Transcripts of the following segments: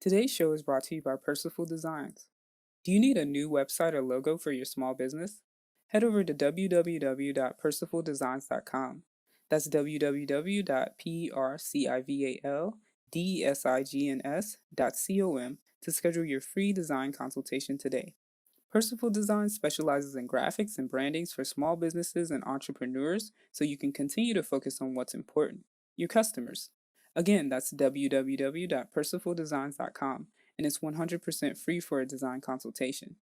Today's show is brought to you by Percival Designs. Do you need a new website or logo for your small business? Head over to www.percivaldesigns.com. That's www.percivaldesigns.com to schedule your free design consultation today. Percival Design specializes in graphics and brandings for small businesses and entrepreneurs so you can continue to focus on what's important, your customers. Again, that's www.percivaldesigns.com, and it's 100% free for a design consultation.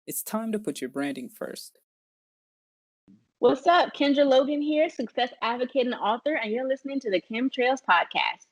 It's time to put your branding first. What's up? Kendra Logan here, success advocate and author, and you're listening to the Chemtrails Podcast.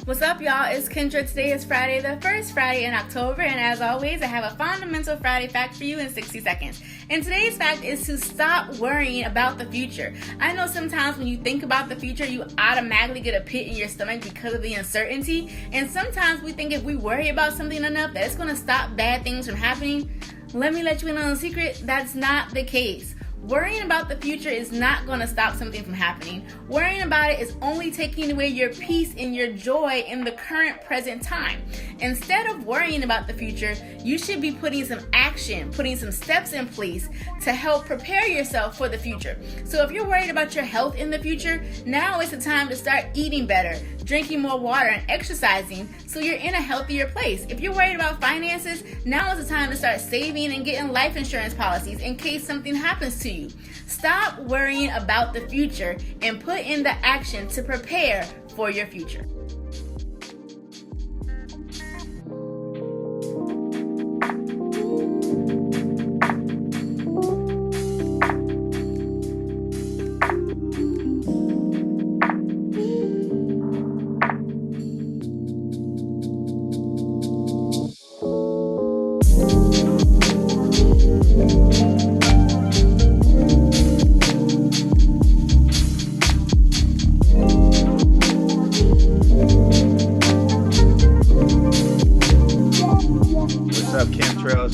What's up, y'all? It's Kendra. Today is Friday, the first Friday in October, and as always, I have a fundamental Friday fact for you in 60 seconds. And today's fact is to stop worrying about the future. I know sometimes when you think about the future, you automatically get a pit in your stomach because of the uncertainty, and sometimes we think if we worry about something enough that it's going to stop bad things from happening. Let me let you in on a secret, that's not the case. Worrying about the future is not going to stop something from happening. Worrying about it is only taking away your peace and your joy in the current present time. Instead of worrying about the future, you should be putting some action, putting some steps in place to help prepare yourself for the future. So if you're worried about your health in the future, now is the time to start eating better, drinking more water, and exercising so you're in a healthier place. If you're worried about finances, now is the time to start saving and getting life insurance policies in case something happens to you. Stop worrying about the future and put in the action to prepare for your future.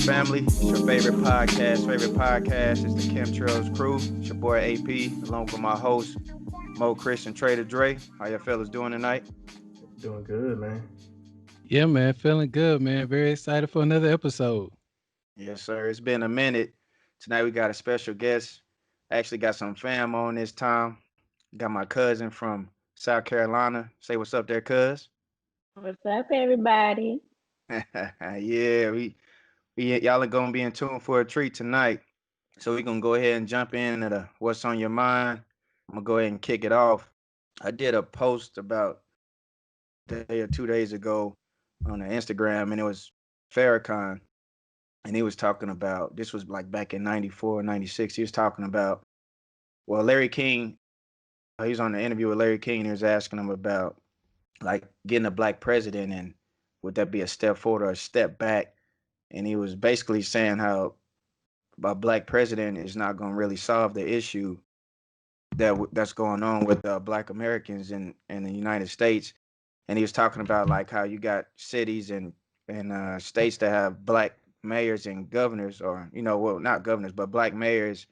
Family, it's your favorite podcast is the Chemtrails crew. It's your boy AP, along with my host, Mo, Chris, and Trader Dre. How y'all fellas doing tonight? Doing good, man. Yeah, man, feeling good, man. Very excited for another episode. Yes, sir. It's been a minute. Tonight we got a special guest. I actually got some fam on this time. Got my cousin from South Carolina. Say what's up there, cuz. What's up, everybody? Yeah, y'all are gonna be in tune for a treat tonight. So we're gonna go ahead and jump into the what's on your mind. I'm gonna go ahead and kick it off. I did a post about a day or 2 days ago on the Instagram, and it was Farrakhan, and he was talking about, this was like back in 94, 96. He was talking about, well, Larry King, he was on the interview with Larry King, and he was asking him about like getting a black president, and would that be a step forward or a step back? And he was basically saying how a black president is not going to really solve the issue that's going on with black Americans in the United States. And he was talking about like how you got cities and states that have black mayors and governors, or well, not governors but black mayors.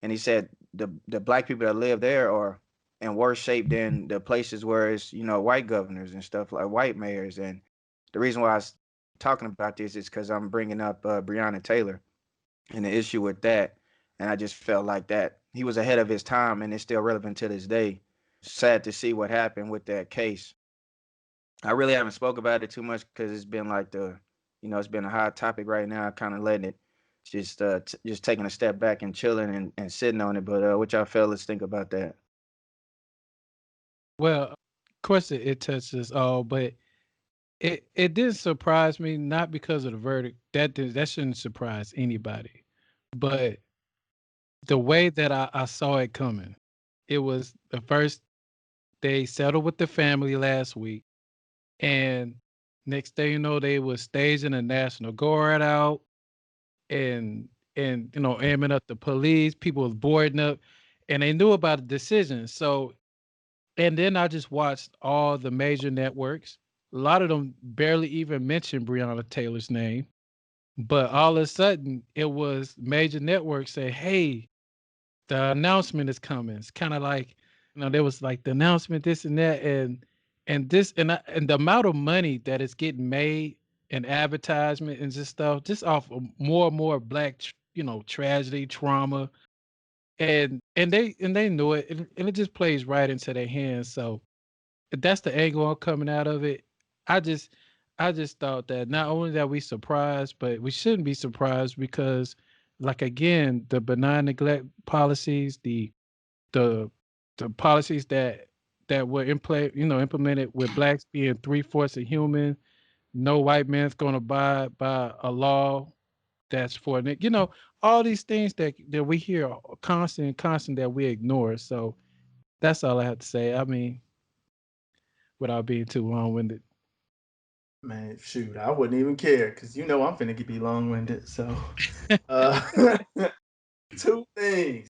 And he said the black people that live there are in worse shape than the places where it's white governors and stuff, like white mayors. And the reason why I was talking about this is because I'm bringing up Breonna Taylor and the issue with that. And I just felt like that he was ahead of his time, and it's still relevant to this day. Sad to see what happened with that case. I really haven't spoke about it too much because it's been like it's been a hot topic right now. Kind of letting it just taking a step back and chilling and sitting on it. But what y'all fellas think about that? Well, of course it touches all, but it didn't surprise me, not because of the verdict. That shouldn't surprise anybody. But the way that I saw it coming, it was the first they settled with the family last week, and next thing you know, they was staging a National Guard out and aiming up the police. People was boarding up, and they knew about the decision. So, and then I just watched all the major networks a lot of them barely even mentioned Breonna Taylor's name. But all of a sudden, it was major networks say, "Hey, the announcement is coming." It's kind of like, there was like the announcement, this and that, and this and the amount of money that is getting made in advertisement and just stuff, just off of more and more black, tragedy, trauma, and they know it, and it just plays right into their hands. So that's the angle I'm coming out of it. I just I just thought that not only that we surprised, but we shouldn't be surprised because, like again, the benign neglect policies, the the policies that were in play, implemented with blacks being three-fourths of human, no white man's gonna abide by a law that's for all these things that we hear constant that we ignore. So that's all I have to say. I mean, without being too long-winded. Man, shoot, I wouldn't even care because I'm finna be long-winded. So, uh, two things.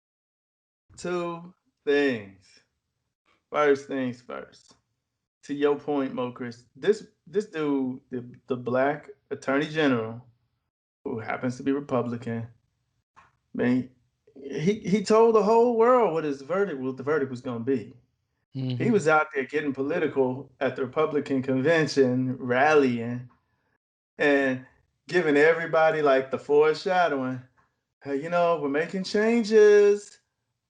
Two things. First things first. To your point, Mo Chris, this dude, the black attorney general, who happens to be Republican, man, he told the whole world what the verdict was gonna be. He Mhm. was out there getting political at the Republican convention, rallying and giving everybody like the foreshadowing. Hey, we're making changes,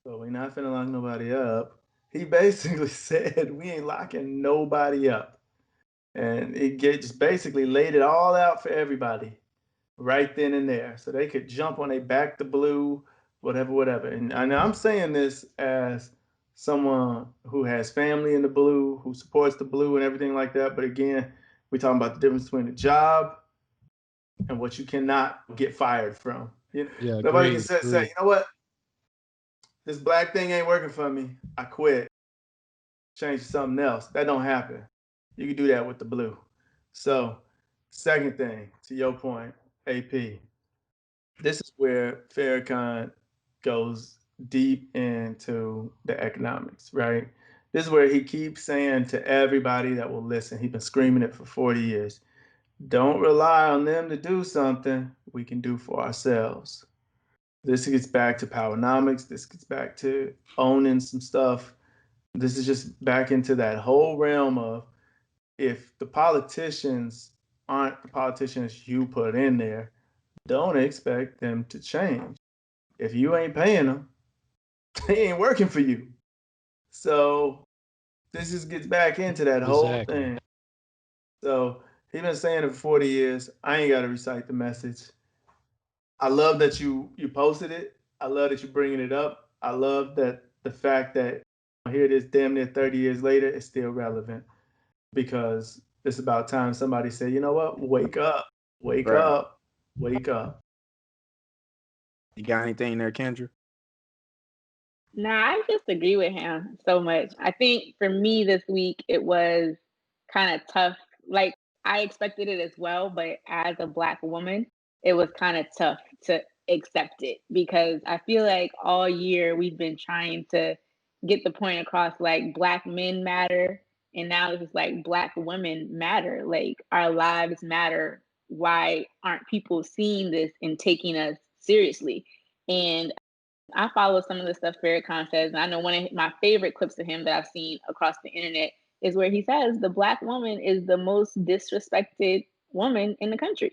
but we're not finna lock nobody up. He basically said we ain't locking nobody up. And just basically laid it all out for everybody right then and there. So they could jump on a back to blue, whatever, whatever. And I'm saying this as someone who has family in the blue, who supports the blue and everything like that. But again, we're talking about the difference between a job and what you cannot get fired from. Yeah, Nobody can agreed, say, agreed. you know what, this black thing ain't working for me. I quit. Change to something else. That don't happen. You can do that with the blue. So, second thing, to your point, AP, this is where Farrakhan goes deep into the economics, right? This is where he keeps saying to everybody that will listen, he's been screaming it for 40 years, don't rely on them to do something we can do for ourselves. This gets back to powernomics. This gets back to owning some stuff. This is just back into that whole realm of if the politicians aren't the politicians you put in there, don't expect them to change. If you ain't paying them, they ain't working for you. So this just gets back into that whole Exactly. thing. So he's been saying it for 40 years. I ain't got to recite the message. I love that you posted it. I love that you're bringing it up. I love that the fact that here it is damn near 30 years later, it's still relevant because it's about time somebody say, you know what, wake up, wake Right. up, wake up. You got anything there, Kendra? Nah, I just agree with him so much. I think for me this week, it was kind of tough. Like, I expected it as well, but as a Black woman, it was kind of tough to accept it because I feel like all year we've been trying to get the point across like Black men matter. And now it's just like Black women matter. Like, our lives matter. Why aren't people seeing this and taking us seriously? And I follow some of the stuff Farrakhan says, and I know one of my favorite clips of him that I've seen across the internet is where he says the Black woman is the most disrespected woman in the country.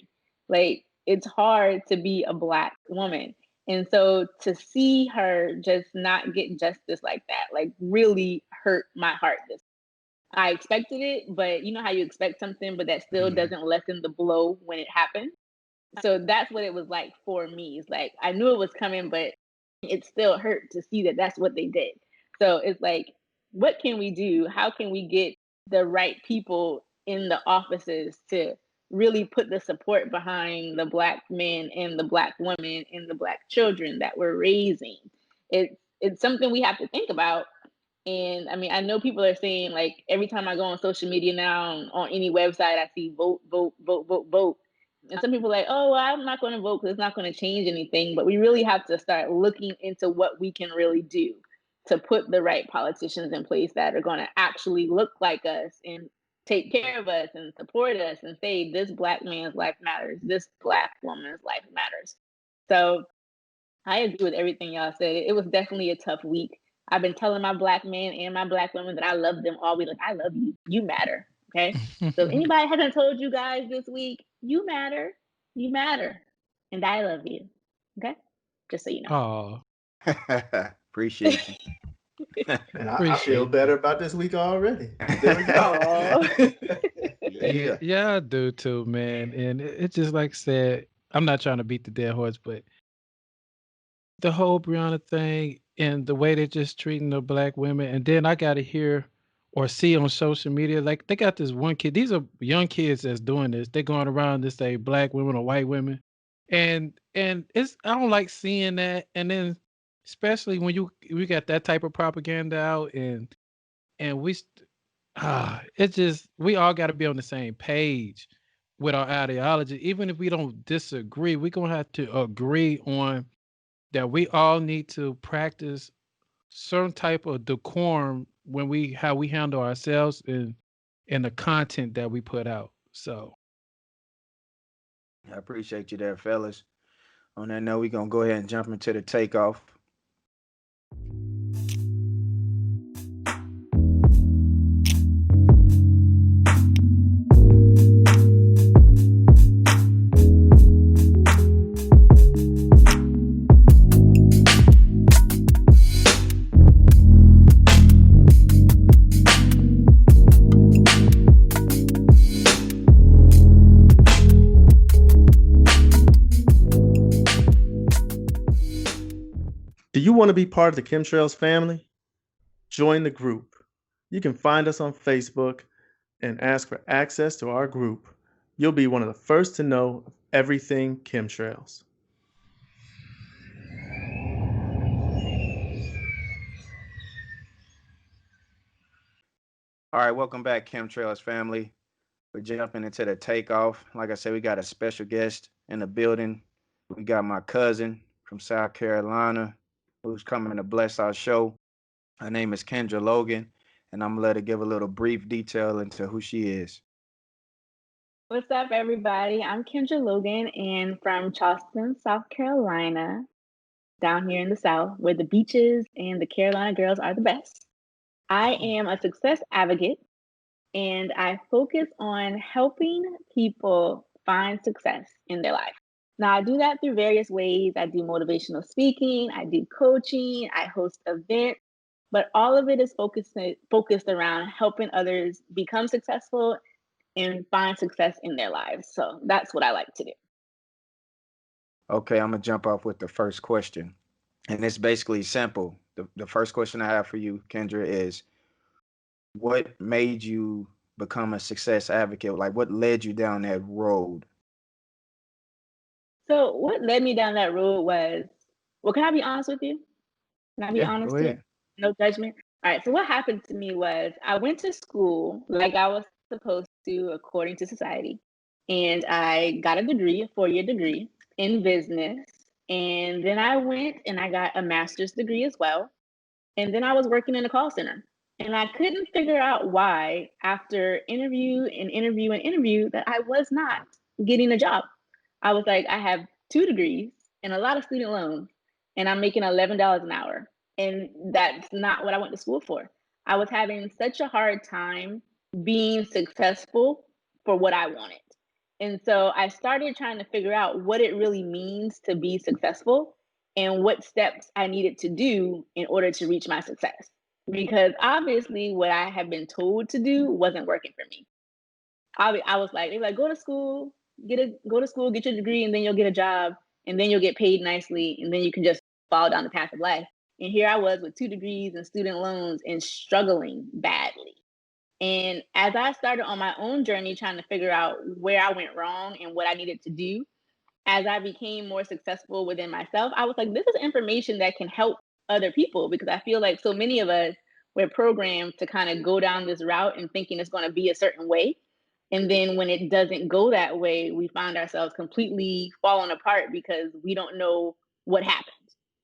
Like, it's hard to be a Black woman. And so to see her just not get justice like that, like, really hurt my heart. I expected it, but you know how you expect something, but that still doesn't lessen the blow when it happens. So that's what it was like for me. It's like I knew it was coming, but it still hurt to see that that's what they did. So it's like, what can we do? How can we get the right people in the offices to really put the support behind the Black men and the Black women and the Black children that we're raising? It's something we have to think about. And I mean, I know people are saying, like, every time I go on social media now, on any website, I see vote, vote, vote, vote, vote. And some people are like, oh, well, I'm not going to vote because it's not going to change anything. But we really have to start looking into what we can really do to put the right politicians in place that are going to actually look like us and take care of us and support us and say this black man's life matters, this black woman's life matters. So I agree with everything y'all said. It was definitely a tough week. I've been telling my black men and my black women that I love them all week. Like, I love you. You matter. Okay. So if anybody hasn't told you guys this week, you matter. You matter. And I love you. Okay. Just so you know. Oh, Appreciate you. And I feel appreciate better you. about this week already. There we go. Oh. Yeah, Yeah. yeah, I do too, man. And it's just like I said, I'm not trying to beat the dead horse, but the whole Brianna thing and the way they're just treating the black women, and then I got to hear or see on social media, like they got this one kid. These are young kids that's doing this. They're going around to say black women or white women, and it's I don't like seeing that. And then especially when we got that type of propaganda out, and it's just we all got to be on the same page with our ideology. Even if we don't disagree, we're gonna have to agree on that we all need to practice certain type of decorum when we how we handle ourselves and the content that we put out. So I appreciate you there, fellas. On that note, we're gonna go ahead and jump into the takeoff. Do you want to be part of the Chemtrails family? Join the group. You can find us on Facebook and ask for access to our group. You'll be one of the first to know of everything chemtrails. All right, welcome back, Chemtrails family. We're jumping into the takeoff. Like I said, we got a special guest in the building. We got my cousin from South Carolina who's coming to bless our show. Her name is Kendra Logan, and I'm gonna let her give a little brief detail into who she is. What's up, everybody? I'm Kendra Logan and from Charleston, South Carolina, down here in the South, where the beaches and the Carolina girls are the best. I am a success advocate and I focus on helping people find success in their life. Now, I do that through various ways. I do motivational speaking, I do coaching, I host events, but all of it is focused around helping others become successful and find success in their lives. So that's what I like to do. Okay, I'm gonna jump off with the first question, and it's basically simple. The first question I have for you, Kendra, is what made you become a success advocate? Like, what led you down that road? So, what led me down that road was, well, can I be honest with you? Can I be Yeah, go honest here? ahead. No judgment. All right. So, what happened to me was I went to school like I was supposed to, according to society. And I got a degree, a 4-year degree in business. And then I went and I got a master's degree as well. And then I was working in a call center. And I couldn't figure out why, after interview and interview and interview, that I was not getting a job. I was like, I have 2 degrees and a lot of student loans, and I'm making $11 an hour. And that's not what I went to school for. I was having such a hard time being successful for what I wanted. And so I started trying to figure out what it really means to be successful and what steps I needed to do in order to reach my success. Because obviously, what I had been told to do wasn't working for me. I was like, they were like, go to school, get your degree, and then you'll get a job, and then you'll get paid nicely, and then you can just follow down the path of life. And here I was with 2 degrees and student loans and struggling badly. And as I started on my own journey trying to figure out where I went wrong and what I needed to do, as I became more successful within myself, I was like, this is information that can help other people because I feel like so many of us we're programmed to kind of go down this route and thinking it's going to be a certain way. And then when it doesn't go that way, we find ourselves completely falling apart because we don't know what happened.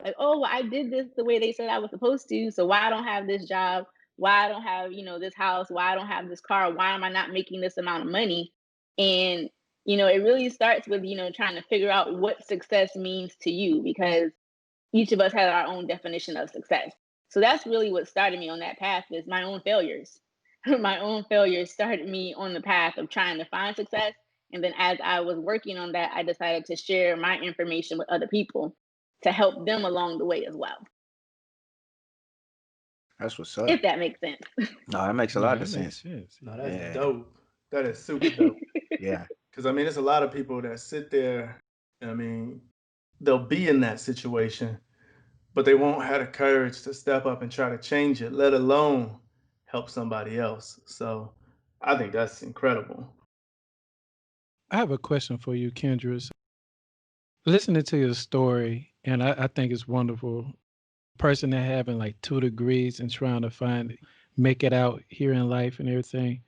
Like, oh, well, I did this the way they said I was supposed to. So why I don't have this job? why I don't have, this house, why I don't have this car, why am I not making this amount of money? And, it really starts with, trying to figure out what success means to you, because each of us has our own definition of success. So that's really what started me on that path, is my own failures. My own failures started me on the path of trying to find success. And then as I was working on that, I decided to share my information with other people to help them along the way as well. That's what's up. If that makes sense. No, that makes a No, lot that of makes sense. sense. No, that's Yeah. dope. That is super dope. Yeah. Because I mean, there's a lot of people that sit there. I mean, they'll be in that situation, but they won't have the courage to step up and try to change it, let alone help somebody else. So I think that's incredible. I have a question for you, Kendra. So, listening to your story, and I think it's wonderful. Person that having like 2 degrees and trying to make it out here in life and everything.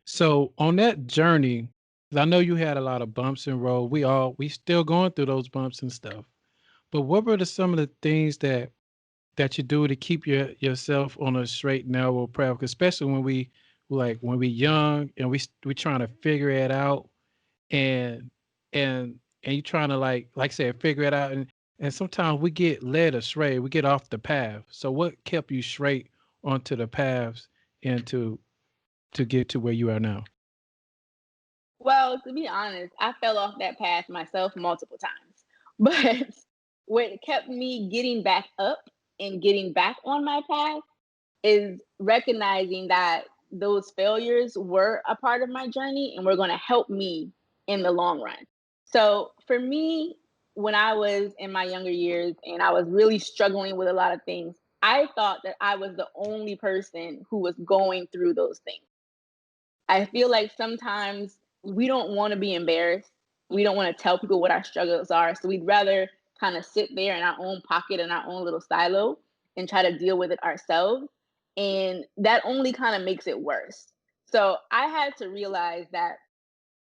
So on that journey, 'cause I know you had a lot of bumps and road. We still going through those bumps and stuff. But what were some of the things that you do to keep yourself on a straight narrow path? 'Cause especially when we young and we trying to figure it out, and and you trying to like I said, figure it out, and sometimes we get led astray, we get off the path. So what kept you straight onto the paths and to get to where you are now? Well, to be honest, I fell off that path myself multiple times. But what kept me getting back up and getting back on my path is recognizing that those failures were a part of my journey and were going to help me in the long run. So for me, when I was in my younger years and I was really struggling with a lot of things, I thought that I was the only person who was going through those things. I feel like sometimes we don't want to be embarrassed. We don't want to tell people what our struggles are. So we'd rather kind of sit there in our own pocket, in our own little silo, and try to deal with it ourselves. And that only kind of makes it worse. So I had to realize that,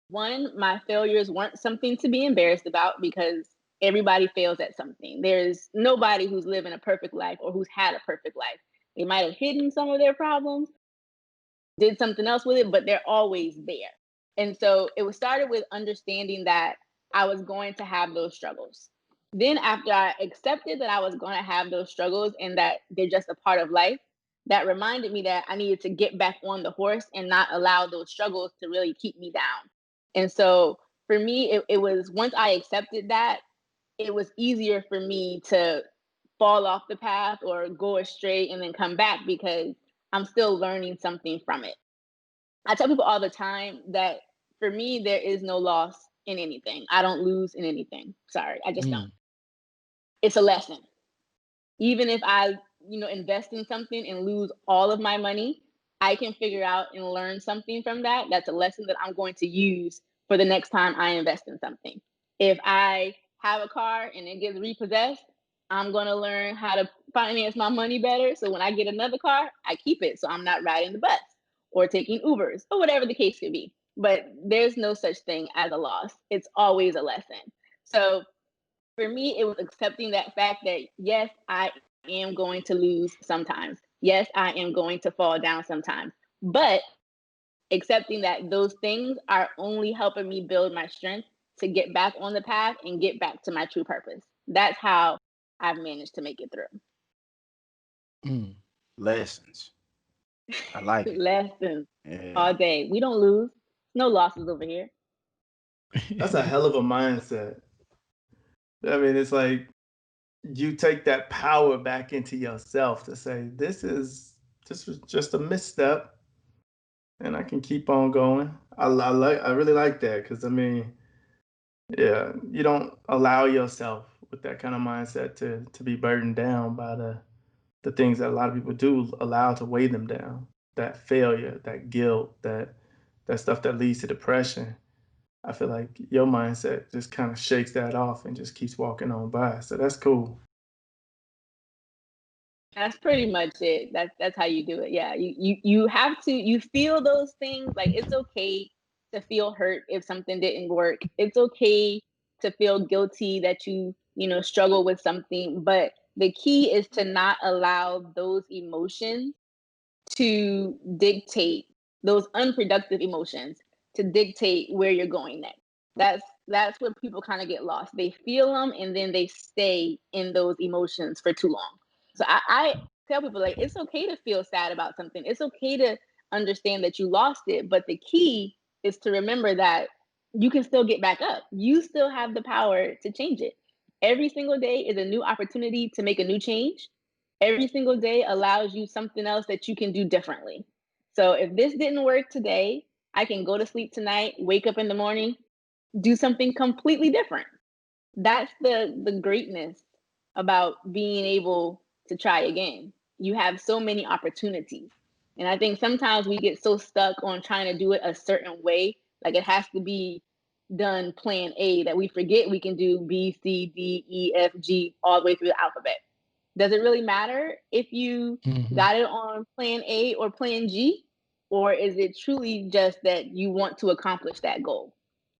one, my failures weren't something to be embarrassed about, because everybody fails at something. There's nobody who's living a perfect life or who's had a perfect life. They might have hidden some of their problems, did something else with it, but they're always there. And so it was started with understanding that I was going to have those struggles. Then after I accepted that I was going to have those struggles and that they're just a part of life, that reminded me that I needed to get back on the horse and not allow those struggles to really keep me down. And so for me, it was, once I accepted that, it was easier for me to fall off the path or go astray and then come back, because I'm still learning something from it. I tell people all the time that for me, there is no loss in anything. I don't lose in anything. Sorry, I just don't. Mm. It's a lesson. Even if I, invest in something and lose all of my money, I can figure out and learn something from that. That's a lesson that I'm going to use for the next time I invest in something. If I have a car and it gets repossessed, I'm going to learn how to finance my money better. So when I get another car, I keep it. So I'm not riding the bus or taking Ubers or whatever the case could be. But there's no such thing as a loss. It's always a lesson. So for me, it was accepting that fact that, yes, I am going to lose sometimes. Yes, I am going to fall down sometimes. But accepting that those things are only helping me build my strength to get back on the path and get back to my true purpose. That's how I've managed to make it through. Mm. Lessons. I like it. Lessons Yeah. all day. We don't lose. No losses over here. That's a hell of a mindset. I mean, it's like you take that power back into yourself to say, this was just a misstep and I can keep on going. I really like that, because I mean, yeah, you don't allow yourself with that kind of mindset to be burdened down by the things that a lot of people do allow to weigh them down. That failure, that guilt, that stuff that leads to depression. I feel like your mindset just kind of shakes that off and just keeps walking on by. So that's cool. That's pretty much it. That's how you do it. Yeah. You have to, you feel those things. Like, it's okay to feel hurt if something didn't work. It's okay to feel guilty that struggle with something. But the key is to not allow those emotions to dictate those unproductive emotions to dictate where you're going next. That's where people kind of get lost. They feel them and then they stay in those emotions for too long. So I tell people, like, it's okay to feel sad about something. It's okay to understand that you lost it, but the key is to remember that you can still get back up. You still have the power to change it. Every single day is a new opportunity to make a new change. Every single day allows you something else that you can do differently. So if this didn't work today, I can go to sleep tonight, wake up in the morning, do something completely different. That's the greatness about being able to try again. You have so many opportunities. And I think sometimes we get so stuck on trying to do it a certain way, like it has to be done plan A, that we forget we can do B, C, D, E, F, G, all the way through the alphabet. Does it really matter if you got it on plan A or plan G? Or is it truly just that you want to accomplish that goal?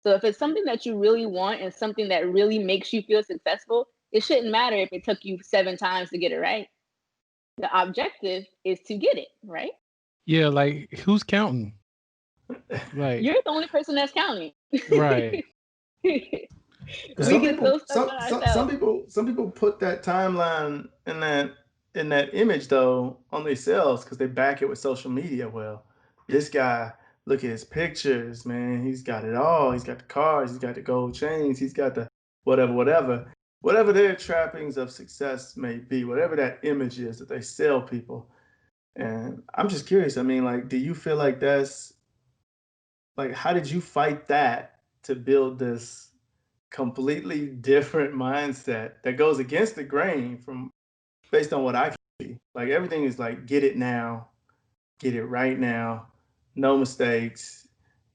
So if it's something that you really want and something that really makes you feel successful, it shouldn't matter if it took you 7 times to get it right. The objective is to get it right. Yeah, like who's counting? Like, You're the only person that's counting. right. We get so stuck on ourselves. Some people put that timeline in that image though on themselves because they back it with social media. Well, this guy, look at his pictures, man. He's got it all. He's got the cars. He's got the gold chains. He's got the whatever their trappings of success may be. Whatever that image is that they sell people. And I'm just curious. I mean, like, do you feel like that's like how did you fight that to build this completely different mindset that goes against the grain from based on what I can see. Like everything is like get it now, get it right now, no mistakes,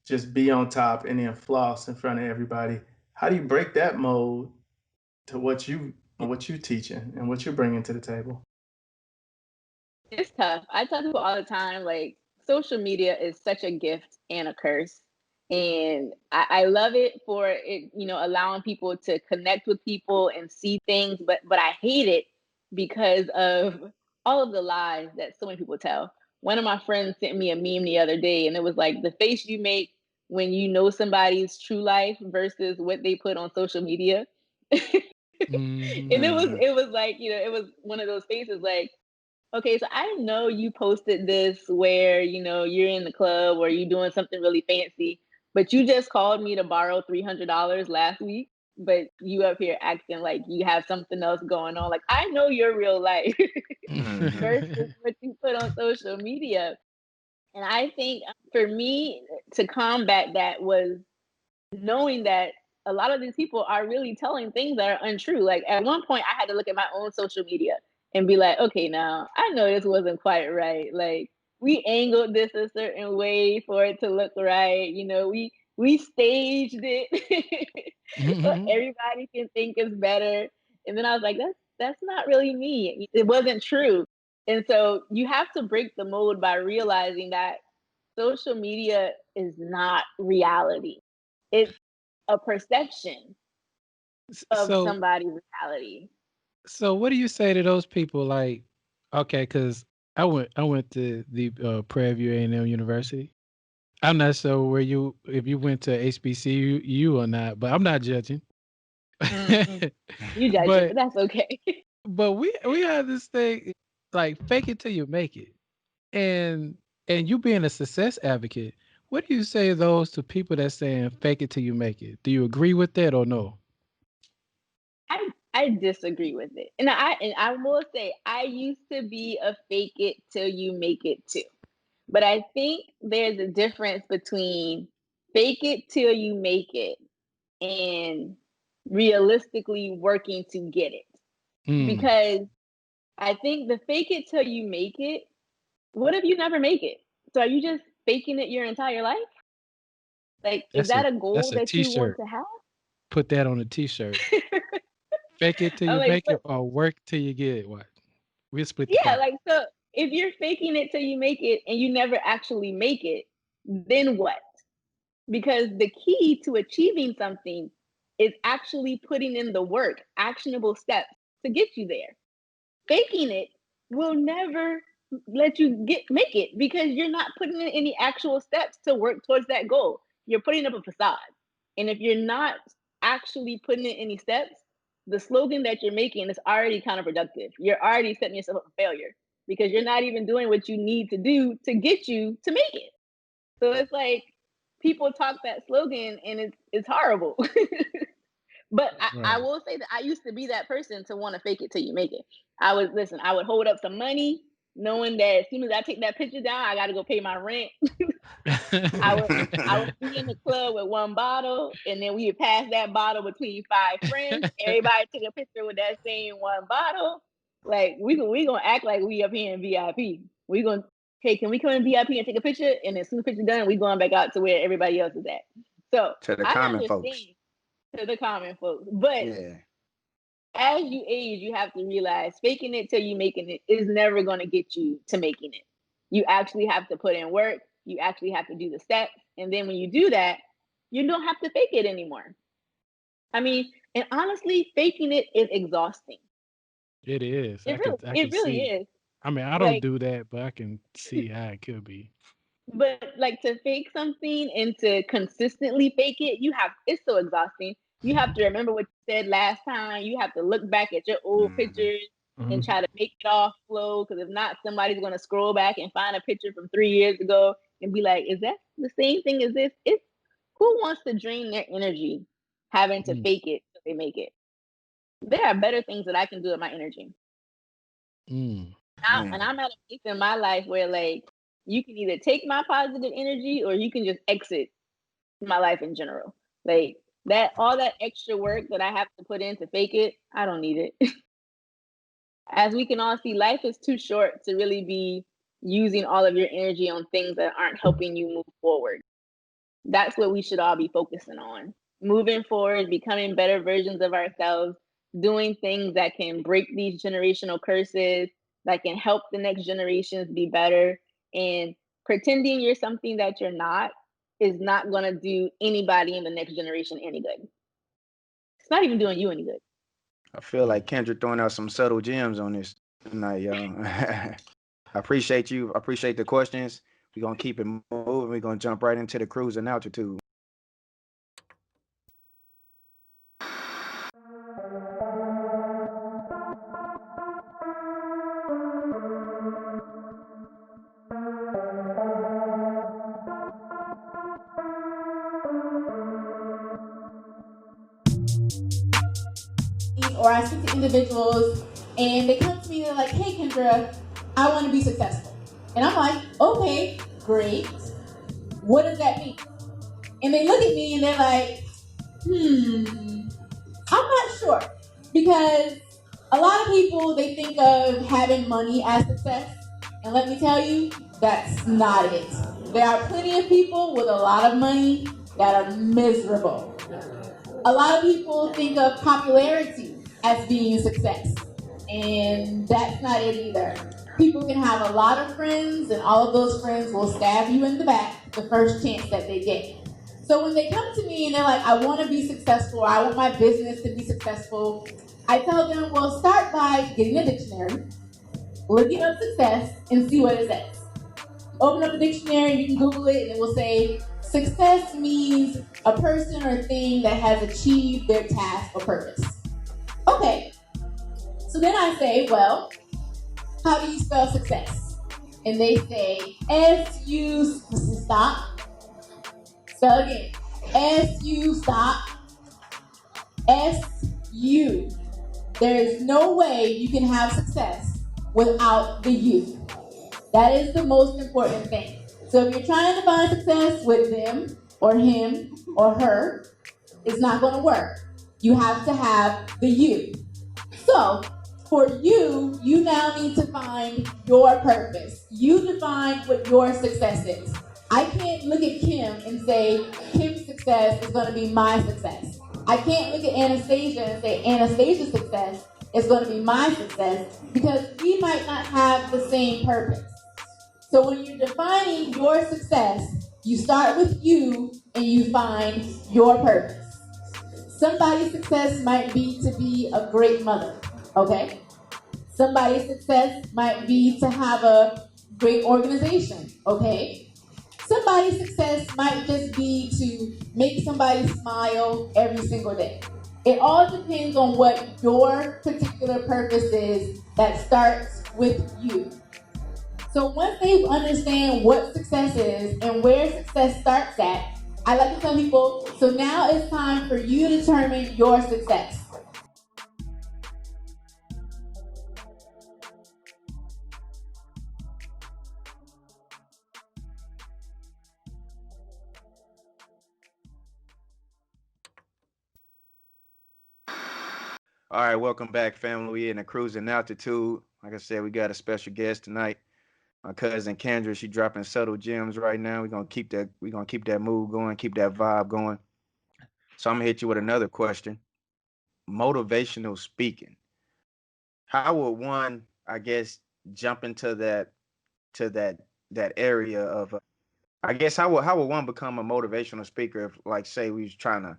just be on top and then floss in front of everybody. How do you break that mode to what you teaching and what you're bringing to the table? It's tough. I tell people all the time, like, social media is such a gift and a curse. And I love it for it, allowing people to connect with people and see things, but I hate it because of all of the lies that so many people tell. One of my friends sent me a meme the other day, and it was like the face you make when you know somebody's true life versus what they put on social media. And it was Mhm. it was like, it was one of those faces like, okay, so I know you posted this where, you're in the club or you doing something really fancy, but you just called me to borrow $300 last week, but you up here acting like you have something else going on. Like, I know your real life Mhm. versus what you put on social media. And I think for me to combat that was knowing that a lot of these people are really telling things that are untrue. Like at one point, I had to look at my own social media and be like, okay, now I know this wasn't quite right. Like we angled this a certain way for it to look right. We staged it so everybody can think it's better. And then I was like, that's not really me. It wasn't true. And so you have to break the mold by realizing that social media is not reality. It's a perception of So, somebody's reality. so what do you say to those people? Like, okay, because I went to the Prairie View A&M University. I'm not sure if you went to HBCU or not, but I'm not judging. Mm-mm. You judging, but but that's okay. but we have this thing like fake it till you make it, and you being a success advocate. What do you say to those to people that saying fake it till you make it? Do you agree with that or no? I disagree with it. And I will say I used to be a fake it till you make it too. But I think there's a difference between fake it till you make it and realistically working to get it. Mm, Because I think the fake it till you make it, what if you never make it? So are you just faking it your entire life? Like, is that's a that a goal that's a that you want t-shirt. to have? Put that on a t-shirt. Fake it till I'm you like, make it or work till you get it. What? We'll split the yeah, pot. like, so if you're faking it till you make it and you never actually make it, then what? Because the key to achieving something is actually putting in the work, actionable steps to get you there. Faking it will never let you make it, because you're not putting in any actual steps to work towards that goal. You're putting up a facade. And if you're not actually putting in any steps, the slogan that you're making is already counterproductive. You're already setting yourself up for failure because you're not even doing what you need to do to get you to make it. So it's like people talk that slogan and it's horrible. But I Right. will say that I used to be that person to want to fake it till you make it. I would hold up some money, knowing that as soon as I take that picture down, I got to go pay my rent. I would be in the club with one bottle, and then we would pass that bottle between 5 friends. Everybody take a picture with that same one bottle. Like we gonna act like we up here in VIP. We gonna, hey, can we come in VIP and take a picture? And as soon as the picture done, we going back out to where everybody else is at. So To the I common folks. understand to the common folks, but Yeah. as you age, you have to realize faking it till you making it is never going to get you to making it. You actually have to put in work. You actually have to do the steps. And then when you do that, you don't have to fake it anymore. I mean, and honestly, faking it is exhausting. It is. It really, I can it really see. is. I mean, I don't Like, do that, but I can see how it could be. but like to fake something and to consistently fake it, it's so exhausting. You have to remember what you said last time. You have to look back at your old Mhm. pictures and Mhm. try to make it all flow. Because if not, somebody's going to scroll back and find a picture from 3 years ago and be like, "Is that the same thing as this?" It's who wants to drain their energy having to Mm. fake it so they make it. There are better things that I can do with my energy. Mm. And Man. I'm at a place in my life where like you can either take my positive energy or you can just exit my life in general. Like that, all that extra work that I have to put in to fake it, I don't need it. As we can all see, life is too short to really be using all of your energy on things that aren't helping you move forward. That's what we should all be focusing on. Moving forward, becoming better versions of ourselves, doing things that can break these generational curses, that can help the next generations be better. And pretending you're something that you're not is not going to do anybody in the next generation any good. It's not even doing you any good. I feel like Kendra throwing out some subtle gems on this tonight, y'all. I appreciate you. I appreciate the questions. We're gonna keep it moving. We're gonna jump right into the cruise and altitude. Or I speak to individuals and they come to me and they're like, hey Kendra, I want to be successful. And I'm like, okay, great. What does that mean? And they look at me and they're like, I'm not sure. Because a lot of people, they think of having money as success. And let me tell you, that's not it. There are plenty of people with a lot of money that are miserable. A lot of people think of popularity as being success, and that's not it either. People can have a lot of friends, and all of those friends will stab you in the back the first chance that they get. So when they come to me and they're like, I want to be successful, or I want my business to be successful, I tell them, well, start by getting a dictionary, looking up success, and see what it says. Open up a dictionary, you can Google it, and it will say, success means a person or thing that has achieved their task or purpose. Okay, so then I say, well, how do you spell success? And they say, S-U, stop, spell again, S-U, stop, S-U. There is no way you can have success without the U. That is the most important thing. So if you're trying to find success with them or him or her, it's not going to work. You have to have the you. So for you, you now need to find your purpose. You define what your success is. I can't look at Kim and say, Kim's success is going to be my success. I can't look at Anastasia and say, Anastasia's success is going to be my success, because we might not have the same purpose. So when you're defining your success, you start with you and you find your purpose. Somebody's success might be to be a great mother, okay? Somebody's success might be to have a great organization, okay? Somebody's success might just be to make somebody smile every single day. It all depends on what your particular purpose is that starts with you. So once they understand what success is and where success starts at, I like to tell people, so now it's time for you to determine your success. All right, welcome back, family. We in a cruising altitude. Like I said, we got a special guest tonight. My cousin Kendra, she dropping subtle gems right now. We're gonna keep that mood going, keep that vibe going. So I'm gonna hit you with another question. Motivational speaking. How would one, I guess, jump into that area of I guess how would one become a motivational speaker if, like, say we was trying to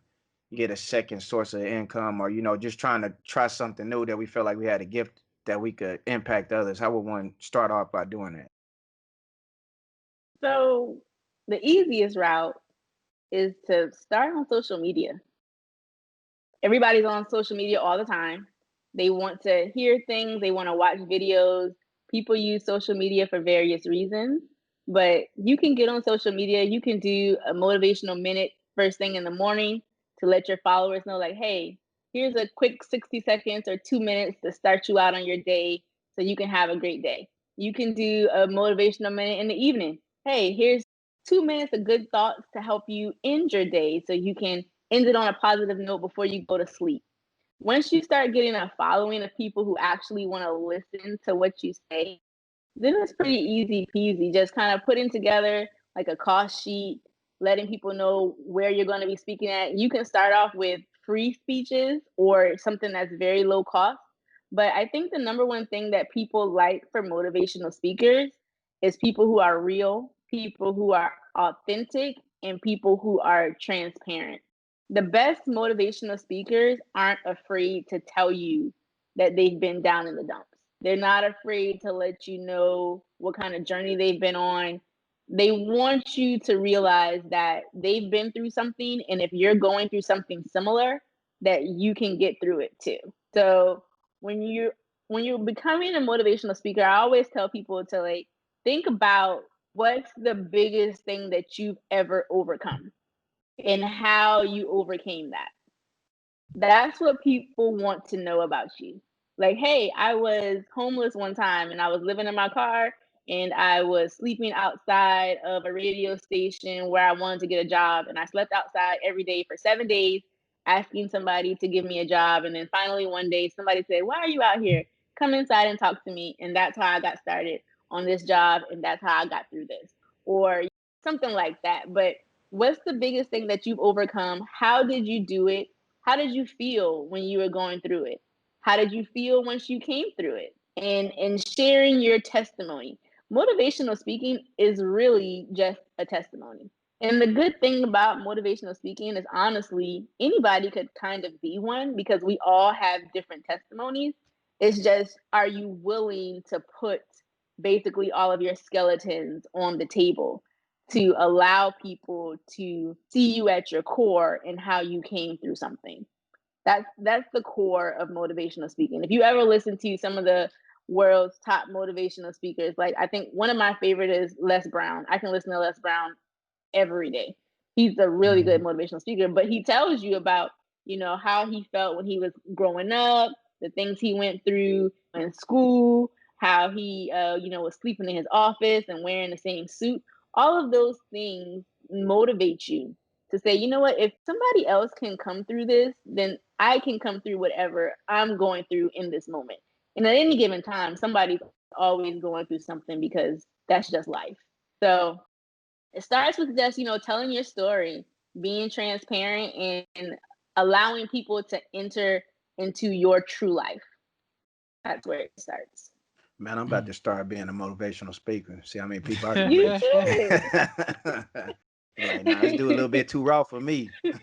get a second source of income, or just trying to try something new that we felt like we had a gift that we could impact others? How would one start off by doing that? So the easiest route is to start on social media. Everybody's on social media all the time. They want to hear things, they want to watch videos. People use social media for various reasons, but you can get on social media, you can do a motivational minute first thing in the morning to let your followers know, like, hey, here's a quick 60 seconds or 2 minutes to start you out on your day so you can have a great day. You can do a motivational minute in the evening. Hey, here's 2 minutes of good thoughts to help you end your day so you can end it on a positive note before you go to sleep. Once you start getting a following of people who actually want to listen to what you say, then it's pretty easy peasy. Just kind of putting together like a cost sheet, letting people know where you're going to be speaking at. You can start off with free speeches or something that's very low cost. But I think the number one thing that people like for motivational speakers is people who are real, people who are authentic, and people who are transparent. The best motivational speakers aren't afraid to tell you that they've been down in the dumps. They're not afraid to let you know what kind of journey they've been on. They want you to realize that they've been through something, and if you're going through something similar, that you can get through it too. So when you when you're becoming a motivational speaker, I always tell people to, like, think about what's the biggest thing that you've ever overcome and how you overcame that. That's what people want to know about you. Like, hey, I was homeless one time and I was living in my car and I was sleeping outside of a radio station where I wanted to get a job. And I slept outside every day for 7 days, asking somebody to give me a job. And then finally, one day, somebody said, why are you out here? Come inside and talk to me. And that's how I got started on this job. And that's how I got through this, or something like that. But what's the biggest thing that you've overcome? How did you do it? How did you feel when you were going through it? How did you feel once you came through it? And sharing your testimony. Motivational speaking is really just a testimony. And the good thing about motivational speaking is, honestly, anybody could kind of be one because we all have different testimonies. It's just, are you willing to put basically all of your skeletons on the table to allow people to see you at your core and how you came through something? That's the core of motivational speaking. If you ever listen to some of the world's top motivational speakers, like, I think one of my favorite is Les Brown. I can listen to Les Brown every day. He's a really good Mhm. motivational speaker, but he tells you about, how he felt when he was growing up, the things he went through in school, how he, was sleeping in his office and wearing the same suit. All of those things motivate you to say, you know what, if somebody else can come through this, then I can come through whatever I'm going through in this moment. And at any given time, somebody's always going through something because that's just life. So it starts with just, telling your story, being transparent, and allowing people to enter into your true life. That's where it starts. Man, I'm about to start being a motivational speaker. See how many people I can You reach. should. Like, nah, this dude a little bit too raw for me. You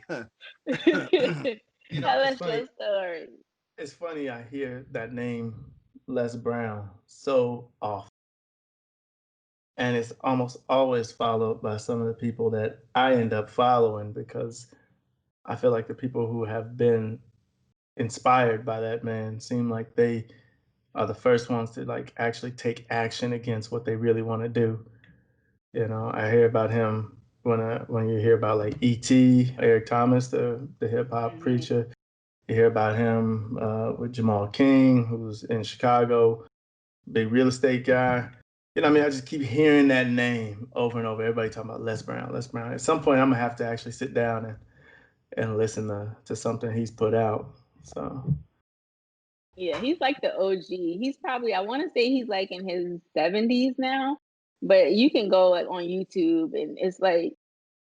know, Tell it's us funny. your story. It's funny. I hear that name, Les Brown so often. And it's almost always followed by some of the people that I end up following because I feel like the people who have been inspired by that man seem like they are the first ones to like actually take action against what they really want to do. You know, I hear about him when you hear about like E.T. Eric Thomas, the hip hop Mhm. preacher. You hear about him with Jamal King, who's in Chicago, big real estate guy. You know, I mean, I just keep hearing that name over and over. Everybody talking about Les Brown, Les Brown. At some point, I'm gonna have to actually sit down and listen to something he's put out. So Yeah, he's like the OG. He's probably, I want to say he's like in his 70s now, but you can go like on YouTube and it's like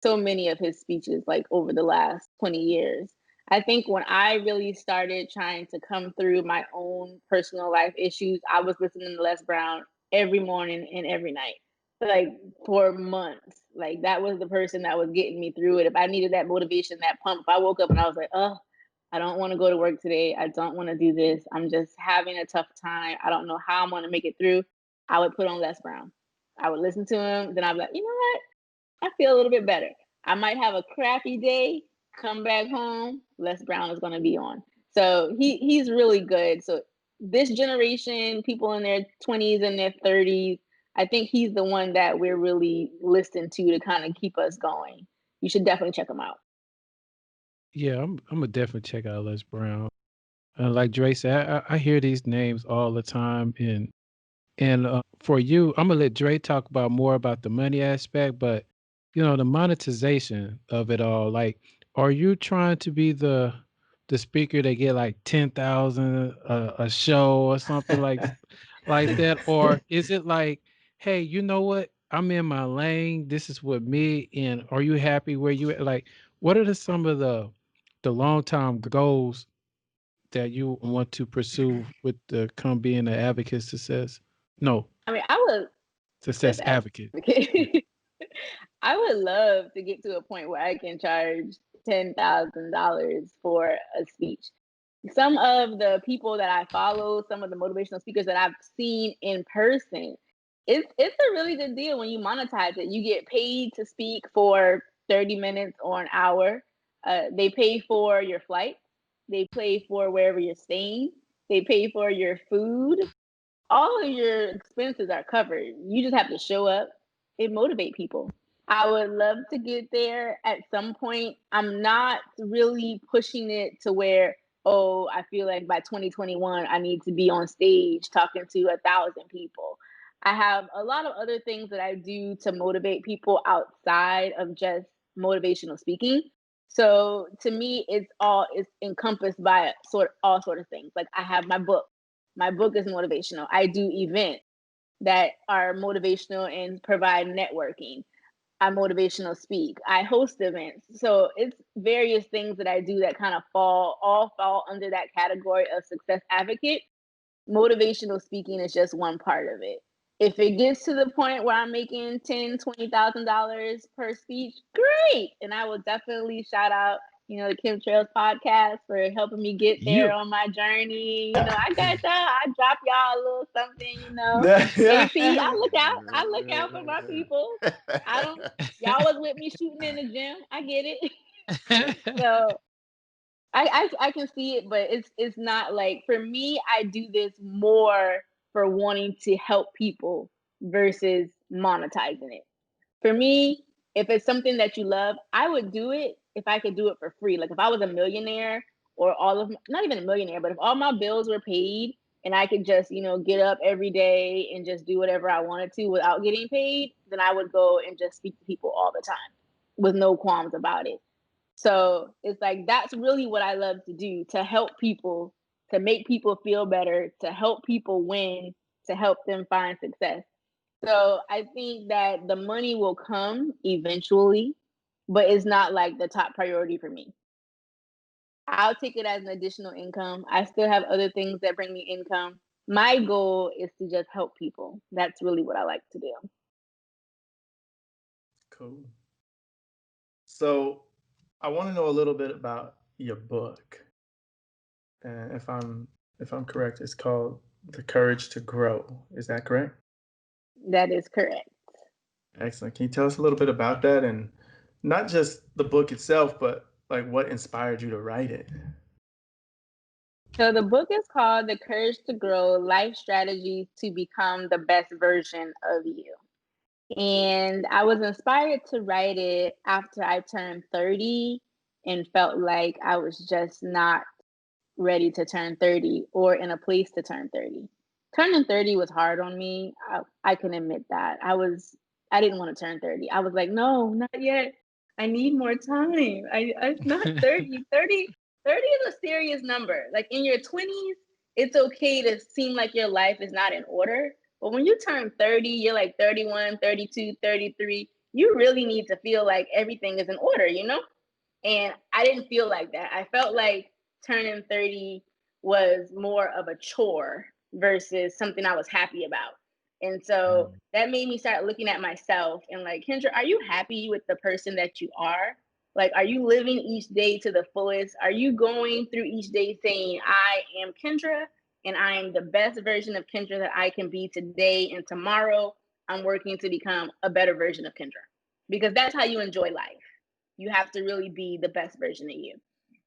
so many of his speeches like over the last 20 years. I think when I really started trying to come through my own personal life issues, I was listening to Les Brown every morning and every night, like for months. Like that was the person that was getting me through it. If I needed that motivation, that pump, if I woke up and I was like, oh, I don't want to go to work today. I don't want to do this. I'm just having a tough time. I don't know how I'm going to make it through. I would put on Les Brown. I would listen to him. Then I'd be like, you know what? I feel a little bit better. I might have a crappy day, come back home, Les Brown is going to be on. So he's really good. So this generation, people in their 20s and their 30s, I think he's the one that we're really listening to kind of keep us going. You should definitely check him out. Yeah, I'm gonna definitely check out Les Brown. Like Dre said, I hear these names all the time, and for you, I'm gonna let Dre talk about more about the money aspect, but the monetization of it all. Like, are you trying to be the speaker that get like 10,000 a show or something like that, or is it like, hey, you know what? I'm in my lane. This is what me. And are you happy where you at? Like, what are some of the long term goals that you want to pursue with the come being an advocate success? No, I mean, I would success success advocate. Yeah. advocate. I would love to get to a point where I can charge $10,000 for a speech. Some of the people that I follow, some of the motivational speakers that I've seen in person, it's a really good deal when you monetize it. You get paid to speak for 30 minutes or an hour. They pay for your flight. They pay for wherever you're staying. They pay for your food. All of your expenses are covered. You just have to show up and motivate people. I would love to get there at some point. I'm not really pushing it to where, oh, I feel like by 2021, I need to be on stage talking to 1,000 people. I have a lot of other things that I do to motivate people outside of just motivational speaking. So to me, it's encompassed by all sort of things. Like I have my book. My book is motivational. I do events that are motivational and provide networking. I motivational speak. I host events. So it's various things that I do that kind of fall under that category of success advocate. Motivational speaking is just one part of it. If it gets to the point where I'm making $10,000, $20,000 per speech, great. And I will definitely shout out, the Kim Trails podcast for helping me get there You. on my journey. I got y'all. I drop y'all a little something. yeah. AP, I look out. I look out for my people. I don't. Y'all was with me shooting in the gym. I get it. So I can see it, but it's not like for me. I do this more for wanting to help people versus monetizing it. For me, if it's something that you love, I would do it if I could do it for free. Like if I was a millionaire or not even a millionaire, but if all my bills were paid and I could just, get up every day and just do whatever I wanted to without getting paid, then I would go and just speak to people all the time with no qualms about it. So it's like that's really what I love to do, to help people, to make people feel better, to help people win, to help them find success. So I think that the money will come eventually, but it's not like the top priority for me. I'll take it as an additional income. I still have other things that bring me income. My goal is to just help people. That's really what I like to do. Cool. So I want to know a little bit about your book. And if I'm correct, it's called The Courage to Grow. Is that correct? That is correct. Excellent. Can you tell us a little bit about that and not just the book itself, but like what inspired you to write it? So the book is called The Courage to Grow: Life Strategies to Become the Best Version of You. And I was inspired to write it after I turned 30 and felt like I was just not ready to turn 30 or in a place to turn 30. Turning 30 was hard on me. I can admit that. I didn't want to turn 30. I was like, no, not yet. I need more time. I'm not 30. 30 is a serious number. Like in your 20s, it's okay to seem like your life is not in order. But when you turn 30, you're like 31, 32, 33. You really need to feel like everything is in order, you know? And I didn't feel like that. I felt like turning 30 was more of a chore versus something I was happy about. And so Mm. that made me start looking at myself and like, Kendra, are you happy with the person that you are? Like, are you living each day to the fullest? Are you going through each day saying, I am Kendra and I am the best version of Kendra that I can be today, and tomorrow I'm working to become a better version of Kendra? Because that's how you enjoy life. You have to really be the best version of you.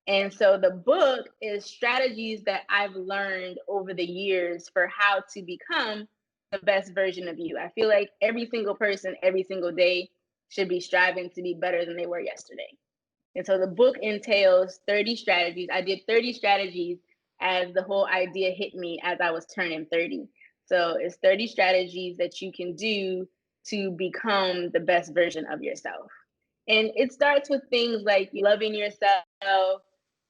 And so the book is strategies that I've learned over the years for how to become the best version of you. I feel like every single person, every single day should be striving to be better than they were yesterday. And so the book entails 30 strategies. I did 30 strategies as the whole idea hit me as I was turning 30. So it's 30 strategies that you can do to become the best version of yourself. And it starts with things like loving yourself,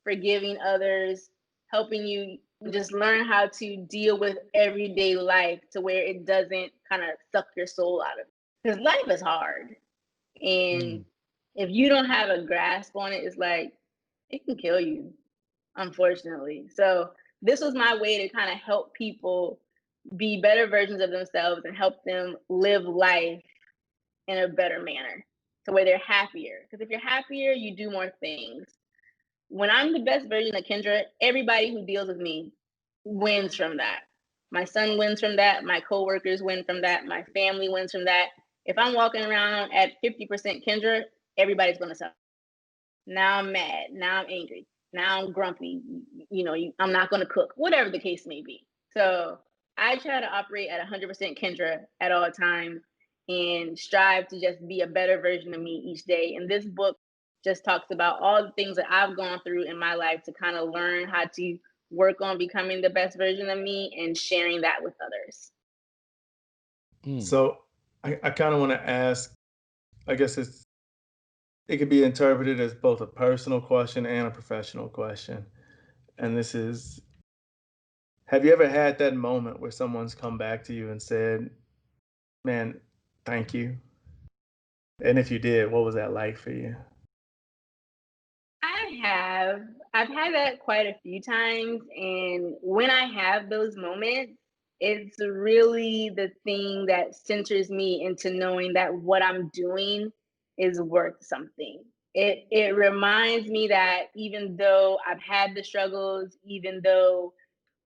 forgiving others, helping you just learn how to deal with everyday life to where it doesn't kind of suck your soul out of it. Because life is hard. And Mm. if you don't have a grasp on it, it's like it can kill you, unfortunately. So this was my way to kind of help people be better versions of themselves and help them live life in a better manner to where they're happier. Because if you're happier, you do more things. When I'm the best version of Kendra, everybody who deals with me wins from that. My son wins from that. My coworkers win from that. My family wins from that. If I'm walking around at 50% Kendra, everybody's going to suffer. Now I'm mad. Now I'm angry. Now I'm grumpy. I'm not going to cook, whatever the case may be. So I try to operate at 100% Kendra at all times and strive to just be a better version of me each day. And this book just talks about all the things that I've gone through in my life to kind of learn how to work on becoming the best version of me and sharing that with others. Mm. So I kind of want to ask, I guess it could be interpreted as both a personal question and a professional question. And this is, have you ever had that moment where someone's come back to you and said, man, thank you? And if you did, what was that like for you? I have. I've had that quite a few times. And when I have those moments, it's really the thing that centers me into knowing that what I'm doing is worth something. It reminds me that even though I've had the struggles, even though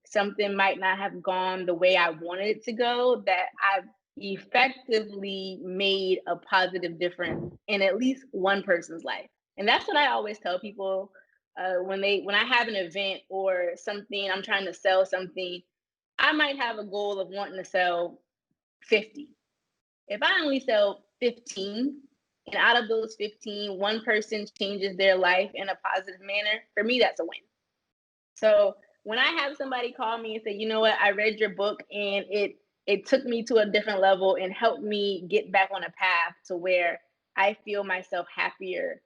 something might not have gone the way I wanted it to go, that I've effectively made a positive difference in at least one person's life. And that's what I always tell people when I have an event or something, I'm trying to sell something. I might have a goal of wanting to sell 50. If I only sell 15, and out of those 15, one person changes their life in a positive manner, for me, that's a win. So when I have somebody call me and say, you know what, I read your book and it took me to a different level and helped me get back on a path to where I feel myself happier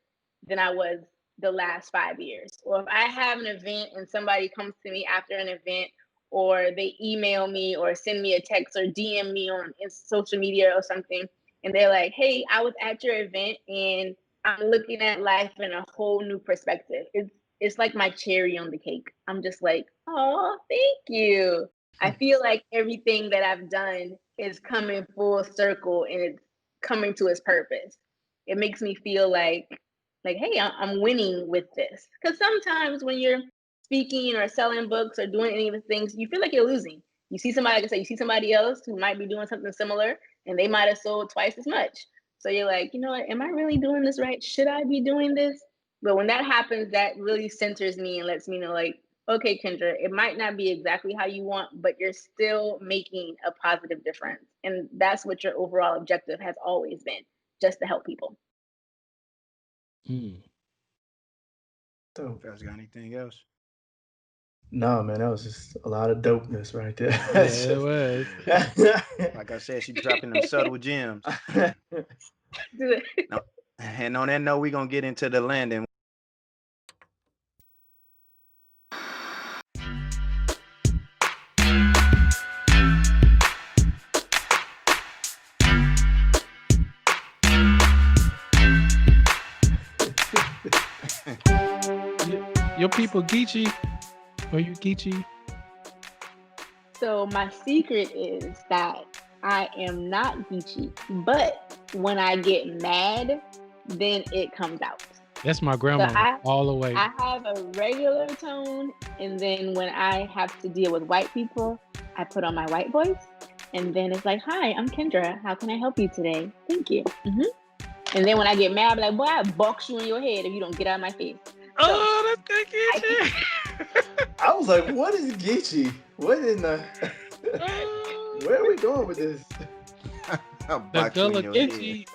than I was the last 5 years. Or if I have an event and somebody comes to me after an event, or they email me or send me a text or DM me on social media or something, and they're like, hey, I was at your event and I'm looking at life in a whole new perspective. It's like my cherry on the cake. I'm just like, oh, thank you. I feel like everything that I've done is coming full circle and it's coming to its purpose. It makes me feel like, hey, I'm winning with this. Because sometimes when you're speaking or selling books or doing any of the things, you feel like you're losing. You see somebody, like I said, you see somebody else who might be doing something similar, and they might have sold twice as much. So you're like, you know what? Am I really doing this right? Should I be doing this? But when that happens, that really centers me and lets me know, like, okay, Kendra, it might not be exactly how you want, but you're still making a positive difference. And that's what your overall objective has always been, just to help people. So, You guys got anything else? no, man, that was just a lot of dopeness right there. Yeah, it was. Like I said, she dropping them subtle gems. No, and on that note, we're gonna get into the landing. Your people Geechee? Are you Geechee? So my secret is that I am not geeky, but when I get mad, then it comes out. That's my So grandma all the way. I have a regular tone, and then when I have to deal with white people, I put on my white voice, and then it's like, "Hi, I'm Kendra. How can I help you today? Thank you." And then when I get mad, I'm like, "Boy, I box you in your head if you don't get out of my face." Oh, that's good Geechee. I was like, what is Geechee? What in the... Where are we going with this? The Gullah Geechee,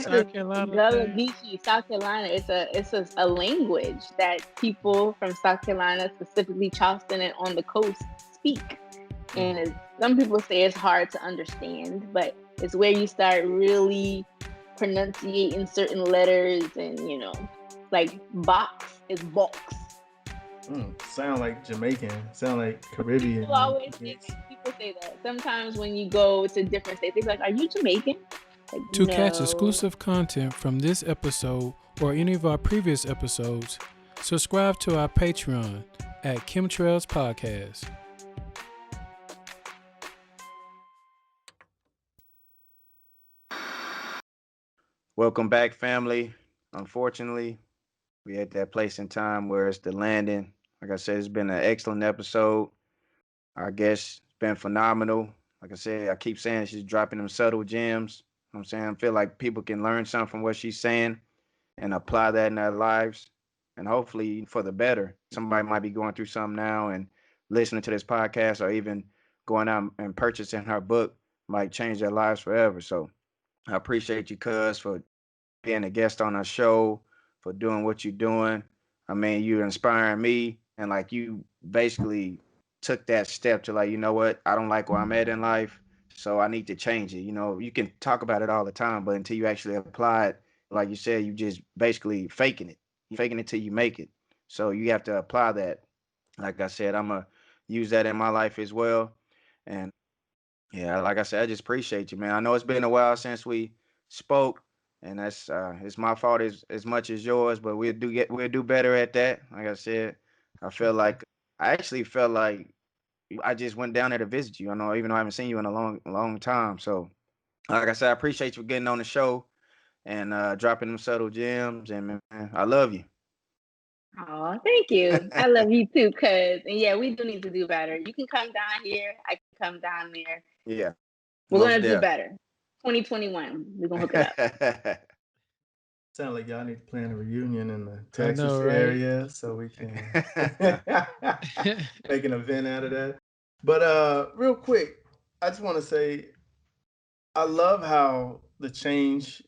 South Carolina. Gullah Geechee, South Carolina. It's a language that people from South Carolina, specifically Charleston and on the coast, speak. And some people say it's hard to understand, but it's where you start really pronunciating certain letters, and like box is box. Sound like Jamaican. Sound like Caribbean. People always say that. People say that. Sometimes when you go to different states, they're like, "Are you Jamaican?" Like, To no. catch exclusive content from this episode or any of our previous episodes, subscribe to our Patreon at Chemtrails Podcast. Welcome back, family. Unfortunately, we at that place in time where it's the landing. Like I said, it's been an excellent episode. Our guest's been phenomenal. Like I said, I keep saying she's dropping them subtle gems. You know what I'm saying? I feel like people can learn something from what she's saying and apply that in their lives, and hopefully for the better. Somebody might be going through something now, and listening to this podcast or even going out and purchasing her book might change their lives forever. So I appreciate you, cuz, for being a guest on our show, for doing what you're doing. I mean, you're inspiring me, and like you basically took that step to, like, you know what, I don't like where I'm at in life, so I need to change it. You know, you can talk about it all the time, but until you actually apply it, like you said, you just basically faking it. You're faking it till you make it. So you have to apply that. Like I said, I'm gonna use that in my life as well. And yeah, like I said, I just appreciate you, man. I know it's been a while since we spoke, and that's it's my fault as much as yours, but we'll do better at that. Like I said, I actually felt like I just went down there to visit you. I know, even though I haven't seen you in a long time. So like I said, I appreciate you getting on the show and dropping them subtle gems, and man, I love you. Oh, thank you. I love you too, cuz. And yeah, we do need to do better. You can come down here. I can come down there. Yeah, We're most gonna do better. 2021. We're gonna hook it up. definitely. Sound like y'all need to plan a reunion in the I Texas know, right? area so we can make an event out of that. But real quick, I just want to say I love how the change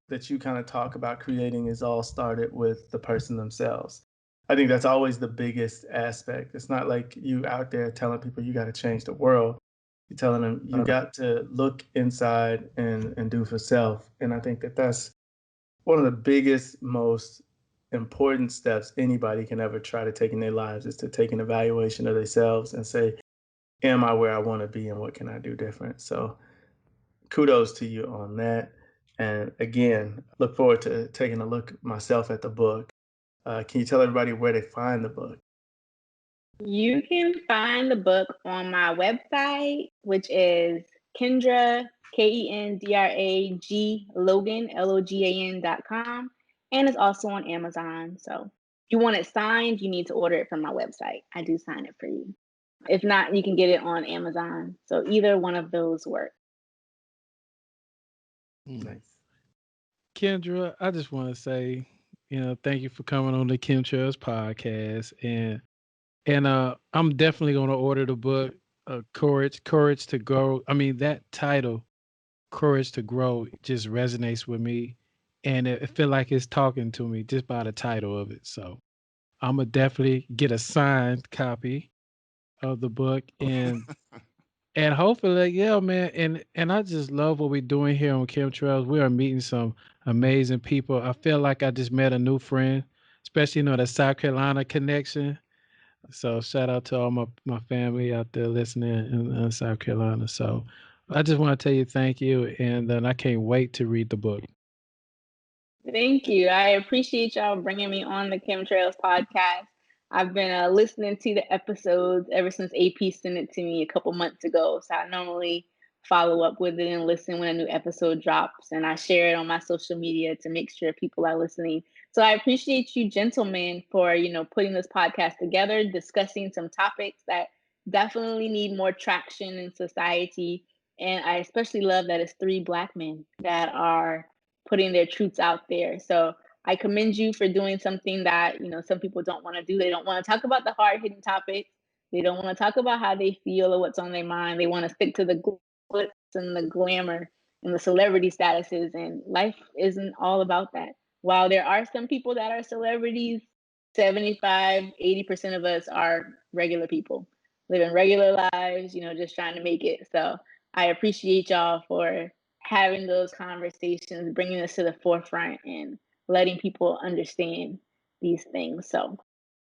that you kind of talk about creating is all started with the person themselves. I think that's always the biggest aspect. It's not like you out there telling people you got to change the world. You're telling them you got to look inside and do for self. And I think that that's one of the biggest, most important steps anybody can ever try to take in their lives, is to take an evaluation of themselves and say, am I where I want to be and what can I do different? So kudos to you on that. And again, look forward to taking a look myself at the book. Can you tell everybody where they find the book? You can find the book on my website, which is Kendra, KENDRAG Logan, LOGAN.com. And it's also on Amazon. So if you want it signed, you need to order it from my website. I do sign it for you. If not, you can get it on Amazon. So either one of those work. Nice. Kendra, I just want to say, thank you for coming on the Chemtrails podcast, and I'm definitely gonna order the book, Courage to Grow. I mean, that title, Courage to Grow, just resonates with me, and it feel like it's talking to me just by the title of it. So I'm gonna definitely get a signed copy of the book, and hopefully, like, yeah, man, and I just love what we're doing here on Chemtrails. We are meeting some amazing people. I feel like I just met a new friend, especially the South Carolina connection. So shout out to all my family out there listening in South Carolina. So I just want to tell you thank you, and then I can't wait to read the book. Thank you. I appreciate y'all bringing me on the Chemtrails podcast. I've been listening to the episodes ever since AP sent it to me a couple months ago. So I normally follow up with it and listen when a new episode drops. And I share it on my social media to make sure people are listening. So I appreciate you, gentlemen, for putting this podcast together, discussing some topics that definitely need more traction in society. And I especially love that it's 3 Black men that are putting their truths out there. So I commend you for doing something that, some people don't want to do. They don't want to talk about the hard-hitting topics. They don't want to talk about how they feel or what's on their mind. They want to stick to the glitz and the glamour and the celebrity statuses. And life isn't all about that. While there are some people that are celebrities, 75-80% of us are regular people living regular lives, just trying to make it. So I appreciate y'all for having those conversations, bringing us to the forefront and letting people understand these things. So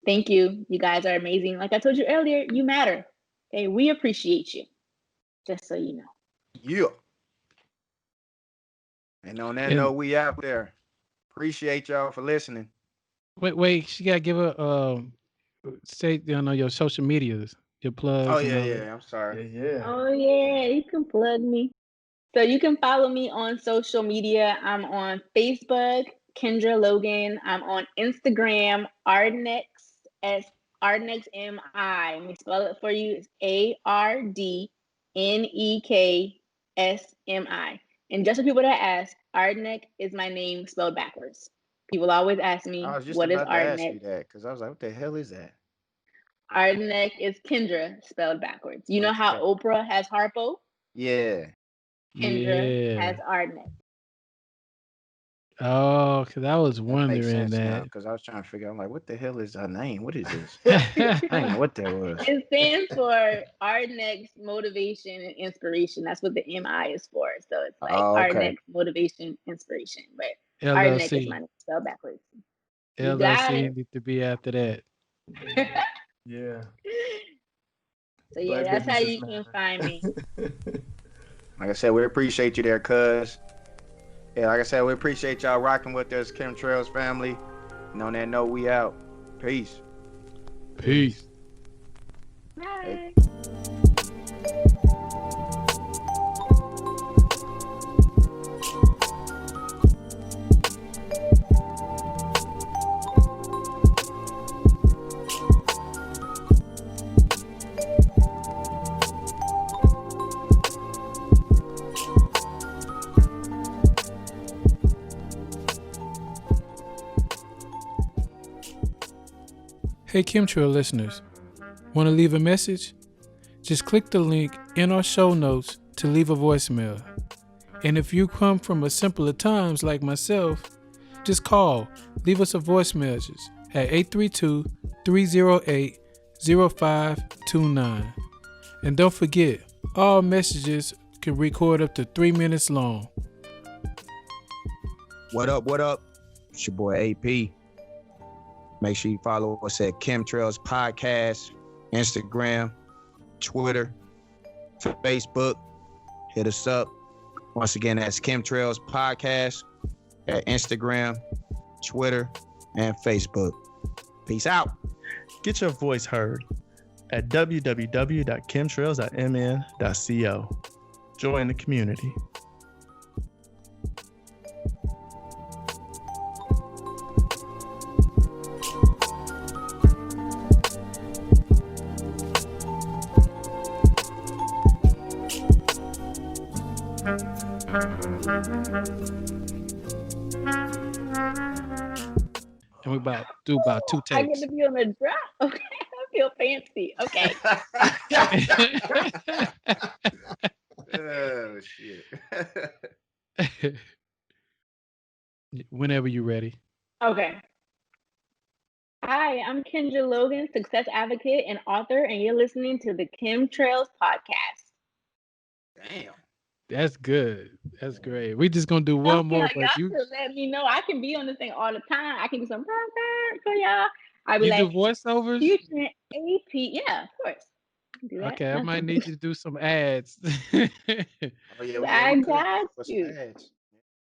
thank you. You guys are amazing. Like I told you earlier, you matter. Okay, we appreciate you, just so you know. Yeah. And on that And note, we out there. Appreciate y'all for listening. wait, she gotta give a say your social medias, your Oh plugs and yeah, all that. yeah. I'm sorry. Yeah. Oh yeah, you can plug me. So you can follow me on social media. I'm on Facebook, Kendra Logan. I'm on Instagram, Ardnex, Ardnex MI. Let me spell it for you. It's ARDNEKSMI. And just for people that ask, Ardnex is my name spelled backwards. People always ask I me, was just what is about to ask Ardnex? you that because I was like, what the hell is that? Ardnex is Kendra spelled backwards. You know how Okay. Oprah has Harpo? Yeah. Kendra Yeah. has Ardnex. Oh, because I was That makes wondering sense now that. because I was trying to figure out, I'm like, what the hell is her name? What is this? Yeah, I didn't know what that was. It stands for our next motivation and inspiration. That's what the MI is for. So it's like Oh, our okay. next motivation, inspiration. But our neck is my LLC. name spelled backwards. You got LLC it. need to be after that. Yeah. So yeah, Black that's how businesses you can matter. find me. Like I said, we appreciate you there, cuz. Yeah, like I said, we appreciate y'all rocking with us, Chemtrails family. And on that note, we out. Peace. Peace. Bye. Hey, Chemtrail listeners. Want to leave a message? Just click the link in our show notes to leave a voicemail. And if you come from a simpler times like myself, just call, leave us a voice message at 832-308-0529. And don't forget, all messages can record up to 3 minutes long. What up? What up? It's your boy AP. Make sure you follow us at Chemtrails Podcast, Instagram, Twitter, Facebook. Hit us up. Once again, that's Chemtrails Podcast at Instagram, Twitter, and Facebook. Peace out. Get your voice heard at www.chemtrails.mn.co. Join the community. And we do about 2 I get takes. to be on the drop. Okay, I feel fancy. Okay. Oh shit. Whenever you're ready. Okay. Hi, I'm Kendra Logan, success advocate and author, and you're listening to the Kim Trails podcast. Damn. That's good. That's great. We just gonna do one Y'all more, but you should let me know. I can be on this thing all the time. I can do some for y'all. I be you do like, voiceovers? Future AP. Yeah, of course. Do that. Okay, I might need you to do some ads. Oh yeah, I we could got for some you. ads.